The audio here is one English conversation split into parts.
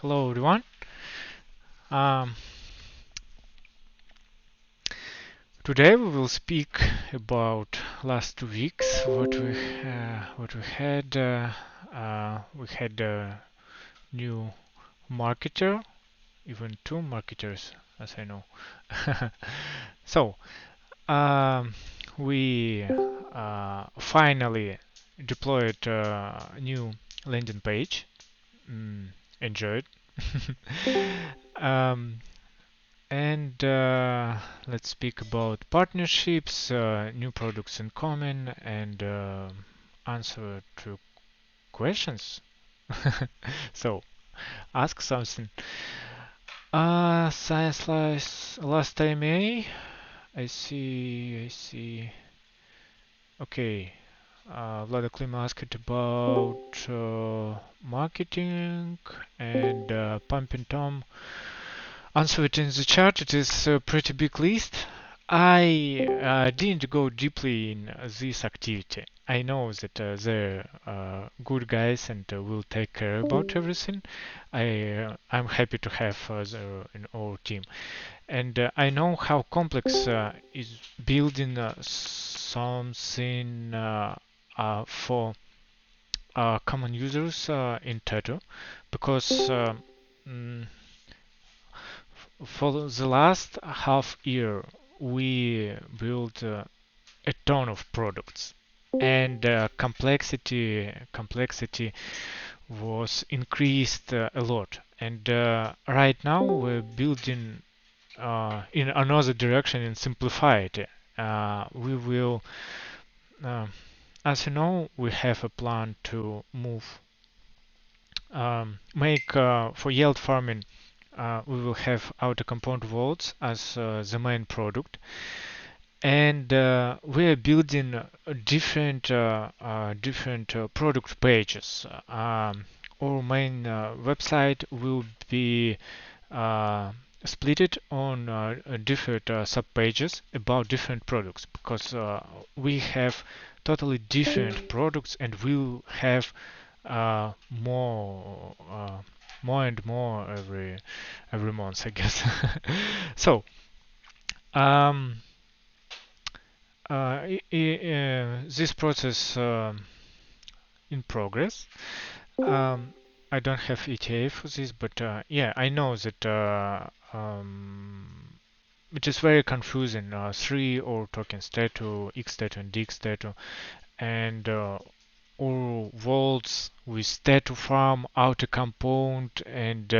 Hello everyone. Um, Today we will speak about last 2 weeks. What we had. We had a new marketer, even two marketers, as I know. So um, we finally deployed a new landing page. Mm, Enjoyed. um, And let's speak about partnerships, new products in common, and answer to questions. So, ask something. Science last time, eh? I see. Okay. Vlada Klim asked about marketing and Pumping Tom answer it in the chat. It is a pretty big list. I didn't go deeply in this activity. I know that they're good guys and will take care about everything. I'm happy to have them in our team, and I know how complex is building something for common users in Tattoo, because mm, for the last half year, we built a ton of products, and complexity was increased a lot. And right now we're building in another direction and simplify it. We will, uh, as you know, we have a plan to move, make for yield farming. We will have outer compound vaults as the main product, and we are building different product pages. Our main website will be uh, split it on different sub pages about different products, because we have totally different products and we'll have more and more every month, I guess. So um, this process in progress. Um, I don't have ETA for this, but yeah, I know that it is very confusing. Three or token statue, X statue, and D statue, and or vaults with statue farm, outer compound, and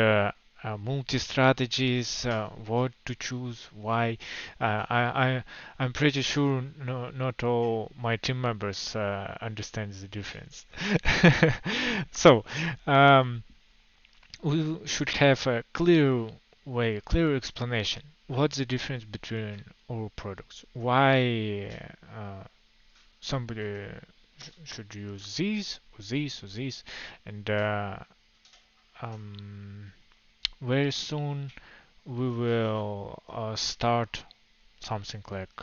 multi-strategies, what to choose, why. I'm pretty sure not all my team members understand the difference. So um, we should have a clear explanation. What's the difference between our products? Why somebody should use these or these or these, and um, very soon we will start something like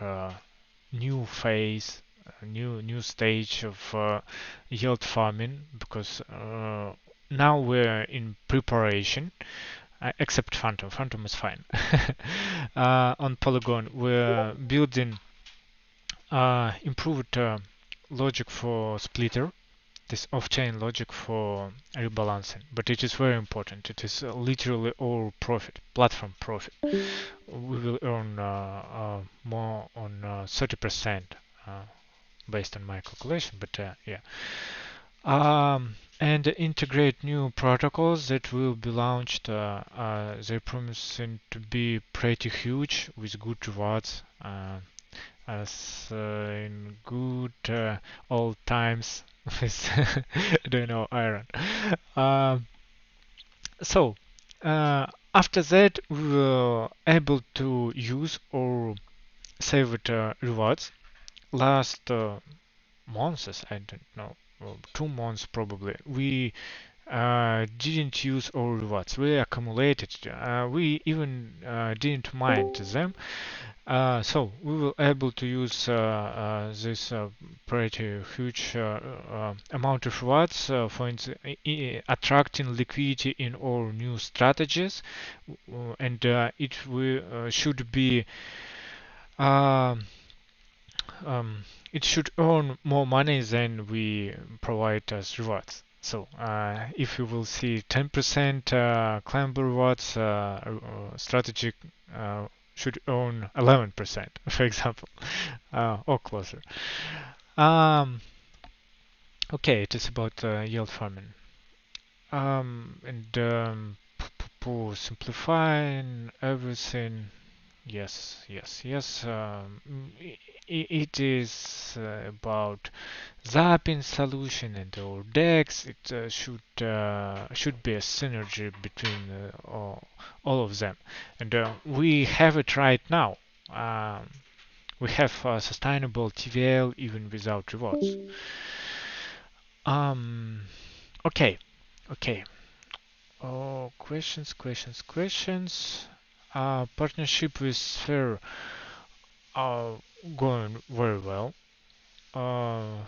new phase, a new stage of yield farming, because now we're in preparation. Except Phantom. Phantom is fine. On Polygon, we're building improved logic for splitter, this off-chain logic for rebalancing, but it is very important. It is literally all profit, platform profit. We will earn more on 30% based on my calculation, but yeah. And integrate new protocols that will be launched. They're promising to be pretty huge with good rewards. As in good old times with I don't know, iron. Um, so after that we were able to use or save it rewards. Last months, I don't know, well, 2 months probably, we didn't use our rewards. We accumulated. We even didn't mind them. So we will able to use this pretty huge amount of rewards for attracting liquidity in our new strategies, and should be um, it should earn more money than we provide as rewards. So if you will see 10% climber rewards, strategy should earn 11%, for example, or closer. Um, okay, it is about yield farming. Simplifying everything. Yes, yes, yes. It is about Zapping solution and our DEX. It should be a synergy between all of them, and we have it right now. Um, we have sustainable TVL even without rewards. Um, okay, okay. Oh, questions. Partnership with Sphere are going very well. Uh,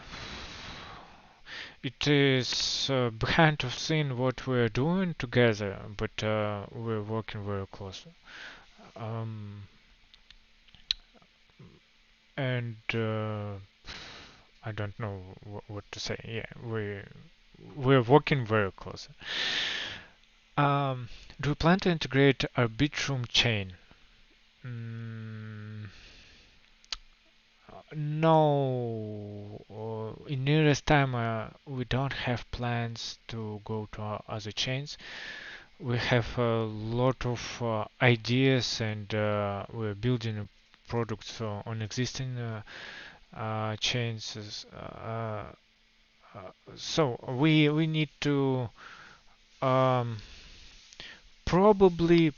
it is behind the scene what we're doing together, but we're working very closely. Um, and I don't know what to say. Yeah, we're working very closely. Um, do we plan to integrate Arbitrum chain? Mm, no, in nearest time we don't have plans to go to other chains. We have a lot of ideas and we're building products on existing chains. So we need to um, probably a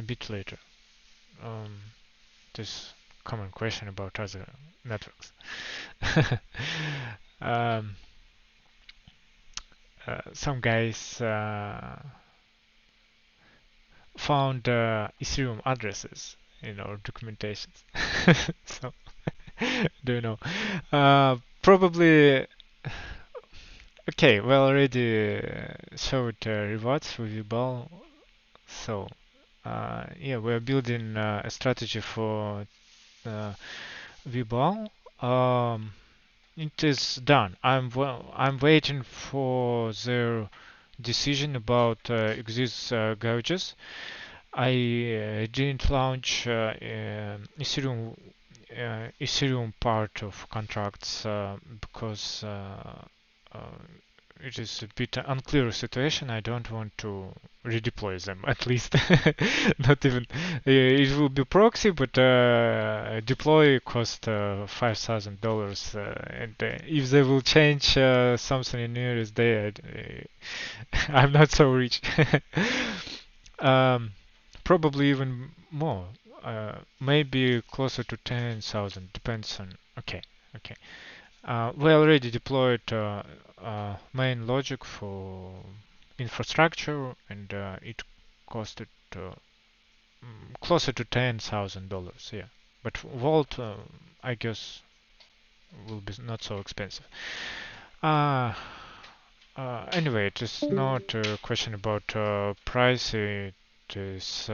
bit later. Um, this common question about other networks. um, some guys found Ethereum addresses in our documentations. So, do you know? Probably. Okay, we already showed rewards for Vibal. So, yeah, we're building a strategy for uh, Vibal. It is done. I'm waiting for their decision about exist gauges. I didn't launch Ethereum part of contracts because uh, it is a bit unclear situation. I don't want to redeploy them, at least. Not even. It will be proxy, but deploy cost $5,000. And if they will change something in nearest day, I'm not so rich. um, Probably even more. Maybe closer to 10,000. Depends on. Okay, okay. We already deployed main logic for infrastructure, and it costed closer to $10,000. Yeah, but Vault, I guess, will be not so expensive. Uh, anyway, it is not a question about price. It is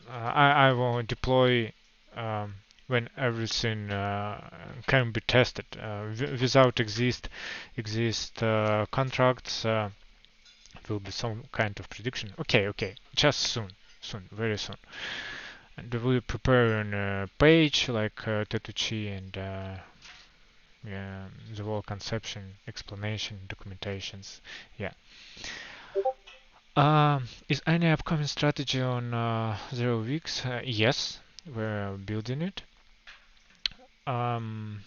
I will deploy um, when everything can be tested without exist contracts. Will be some kind of prediction. Okay, okay, just soon, very soon. And we prepare a page like Tetuchi and yeah, the whole conception, explanation, documentations. Yeah. Is any upcoming strategy on 0 weeks? Yes, we're building it. Um,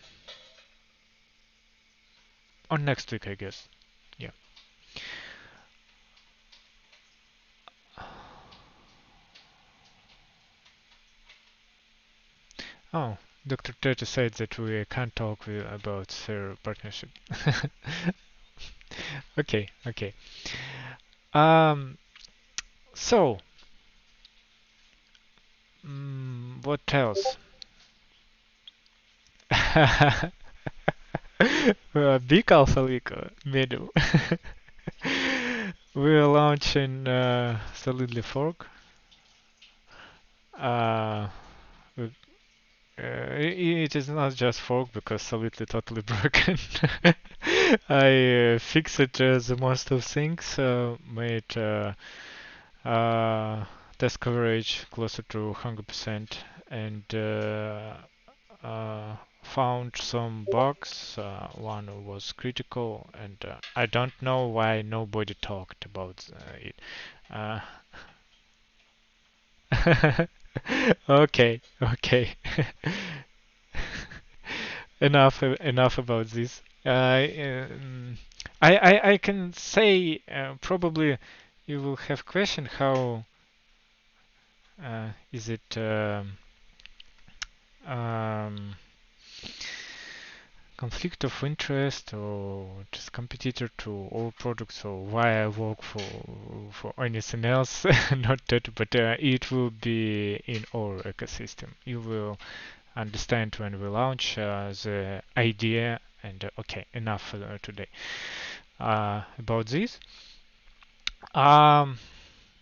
on next week, I guess. Yeah. Oh, Dr. Tete said that we can't talk about their partnership. Okay, okay. Um, so, What else? Big Alpha League, middle. We're launching Solidly Fork. Uh, we- it is not just fork because Solidly totally broken. I fixed the most of things, made uh, test coverage closer to 100%, and uh, found some bugs. One was critical, and I don't know why nobody talked about it. Uh, okay, okay. Enough about this. I can say probably you will have question how is it um, conflict of interest or just competitor to all products or why I work for anything else, not that, but it will be in our ecosystem. You will understand when we launch the idea, and okay, enough for today about this. um,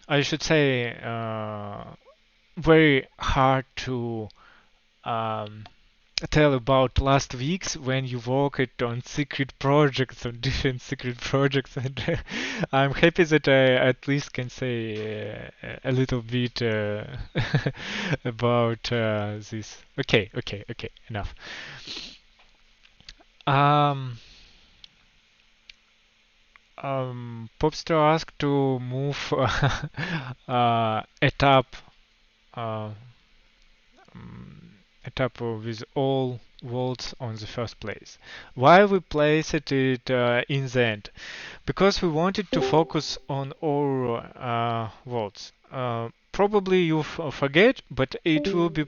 I should say very hard to um, tell about last weeks when you worked on secret projects, on different secret projects, and I'm happy that I at least can say a little bit about this. Okay, okay, okay, enough. Um, Popstar asked to move a tab, uh, a tab with all volts on the first place. Why we placed it in the end? Because we wanted to focus on all volts. Probably you forget, but it will be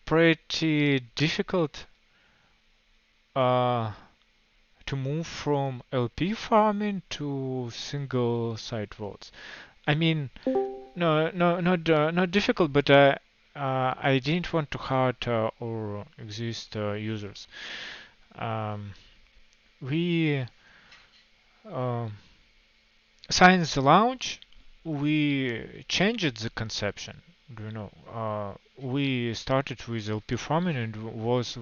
pretty difficult uh, to move from LP farming to single site votes. I mean, not difficult, but I didn't want to hurt or exist users. Um, we uh, since the launch, we changed the conception. Do you know? We started with LP farming and was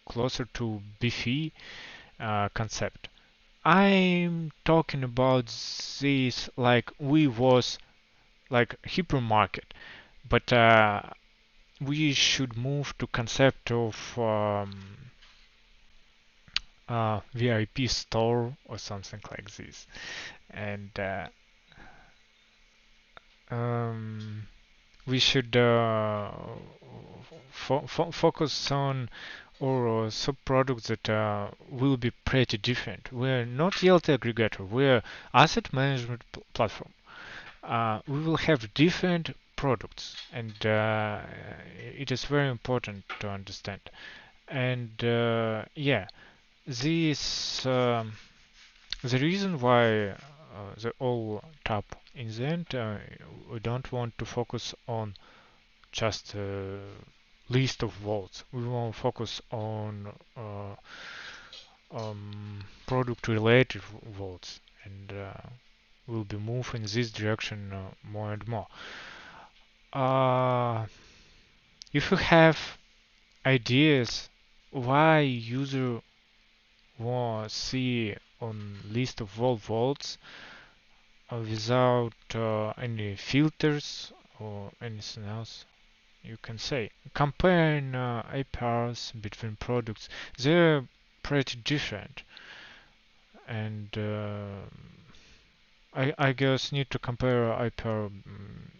closer to beefy concept. I'm talking about this like we was like hypermarket, but we should move to concept of VIP store or something like this, and um, we should focus on or sub products that will be pretty different. We're not Yield aggregator. We're asset management platform. We will have different products, and it is very important to understand. And yeah, this the reason why the all tap in the end, we don't want to focus on just list of votes. We want to focus on product related votes, and we'll be moving in this direction more and more. Uh, if you have ideas why user want to see on list of all votes without any filters or anything else, you can say comparing APRs between products, they're pretty different, and I guess need to compare APR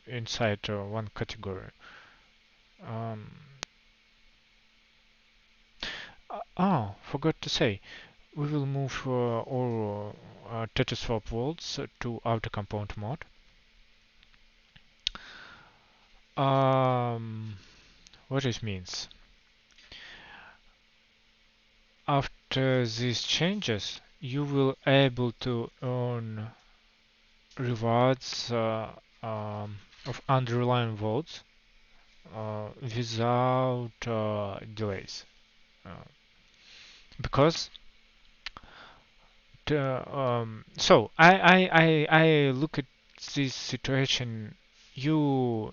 inside one category. Um, Forgot to say, we will move all Tetraswap vaults to auto compound mode. What it means? After these changes, you will able to earn rewards of underlying votes without delays. Uh, because so I look at this situation. You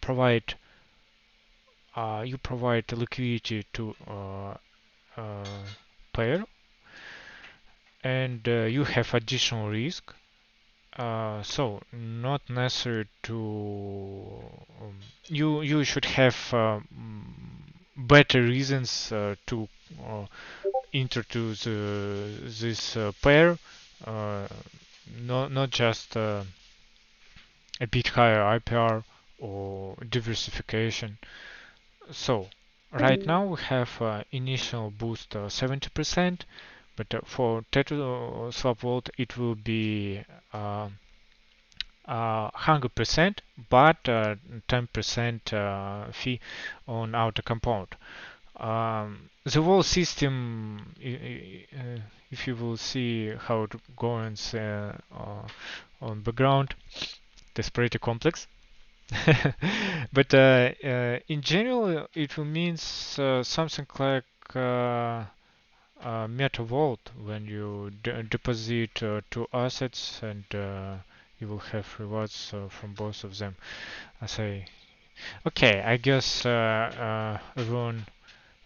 provide liquidity to uh, player, and you have additional risk. So not necessary to you should have better reasons to uh, introduce this pair, uh, not just a bit higher IPR or diversification. So right now we have initial boost 70%, but for Tether Swap Vault it will be 100%, but 10% fee on outer compound. The whole system, if you will see how it goes on background, that's pretty complex. But in general, it will means something like meta vault when you deposit two assets and you will have rewards from both of them. I say, okay, I guess everyone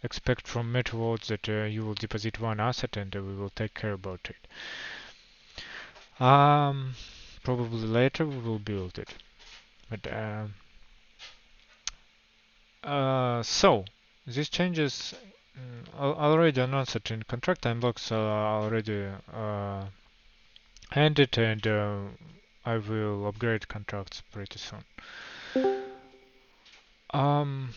expect from meta vault that you will deposit one asset and we will take care about it. Um, Probably later we will build it. But so these changes already announced in contract unlocks already ended, and I will upgrade contracts pretty soon. Um,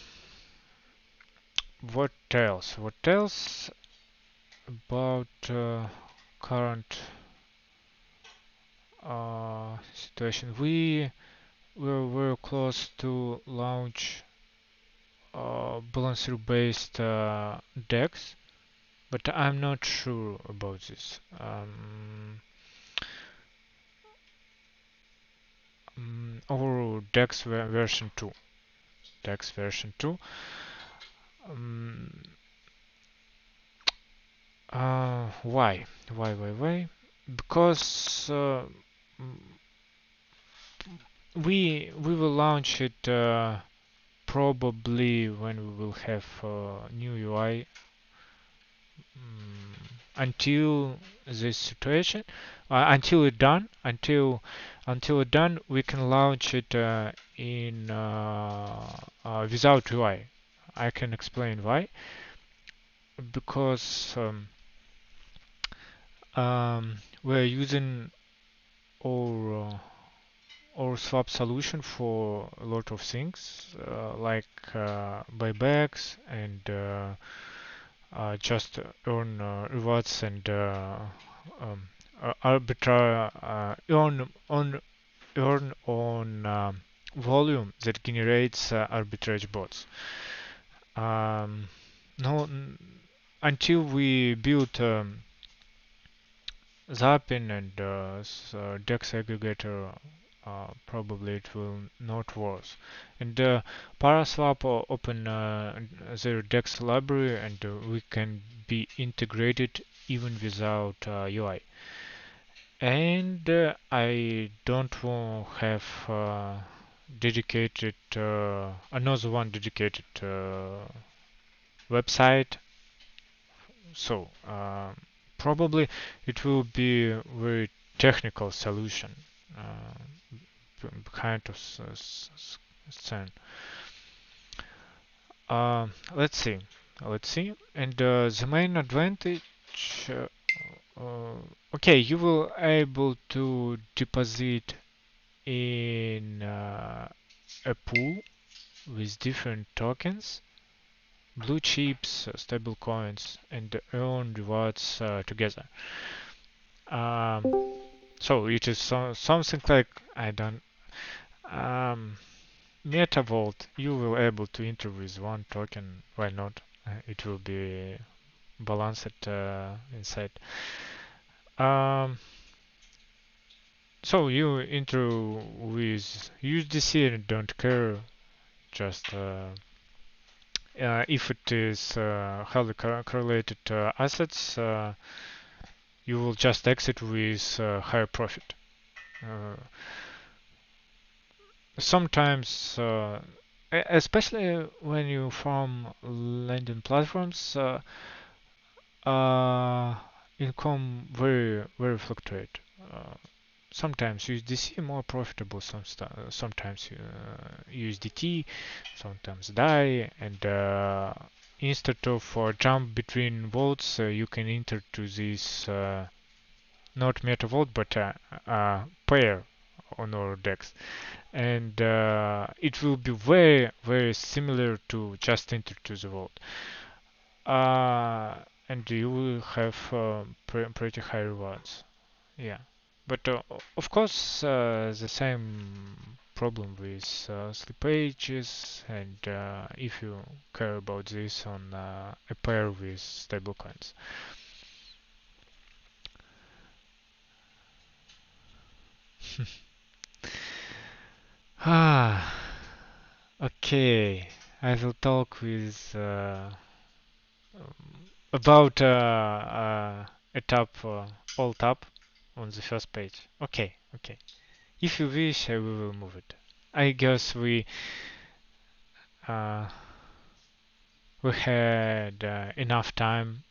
what else? What else about current situation? We were very close to launch Balancer-based DEX, but I'm not sure about this. Or DEX version 2. DEX version 2. Um, why? Why? Because we will launch it probably when we will have new UI. Until this situation, until it done, until it done, we can launch it in without UI. I can explain why. Because we're using our swap solution for a lot of things like buybacks and just earn rewards and um, earn on volume that generates arbitrage bots. Um, no, until we build Zapin and Dex aggregator, probably it will not work. And Paraswap open their Dex library, and we can be integrated even without UI. And I don't want to have dedicated another one dedicated website. So probably it will be a very technical solution behind of scene. Let's see. Let's see. And the main advantage. Uh, okay, you will able to deposit in a pool with different tokens, blue chips, stable coins, and earn rewards together. Um, so it is something like I don't MetaVault. You will able to enter with one token. Why not? It will be balanced inside. Um, so you enter with USDC and don't care just if it is highly correlated assets, you will just exit with higher profit. Uh, Sometimes, especially when you farm lending platforms, income very fluctuate. Uh, Sometimes USDC more profitable, sometimes USDT, sometimes DAI, and instead of jump between vaults, you can enter to this not meta vault but pair on our DEX, and it will be very similar to just enter to the vault, and you will have pretty high rewards. Yeah, but of course the same problem with slipages, and if you care about this on a pair with stablecoins. Ah, okay. I will talk with about a tab, all tab on the first page. Okay, okay. If you wish, I will move it. I guess uh, we had enough time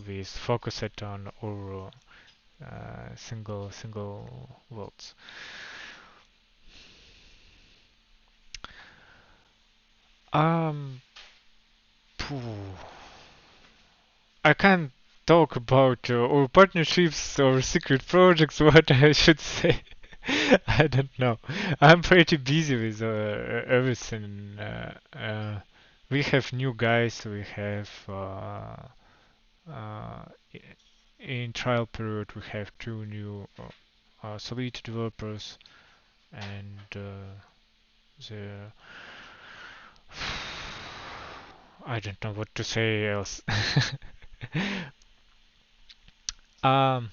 with focus it on our single votes. Um, phew. I can't talk about our partnerships or secret projects. What I should say, I don't know. I'm pretty busy with everything. We have new guys. We have uh, in trial period. We have two new Solid developers, and the I don't know what to say else. um,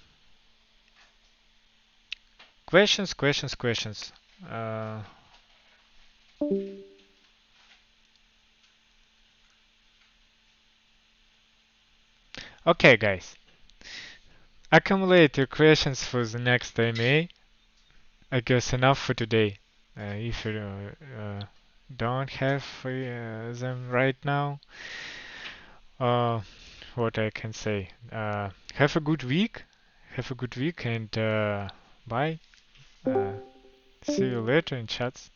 questions. Uh, okay, guys. Accumulate your questions for the next AMA. I guess enough for today. If you don't have them right now, uh, what I can say. Have a good week. Have a good week, and bye. Uh, See you later in chats.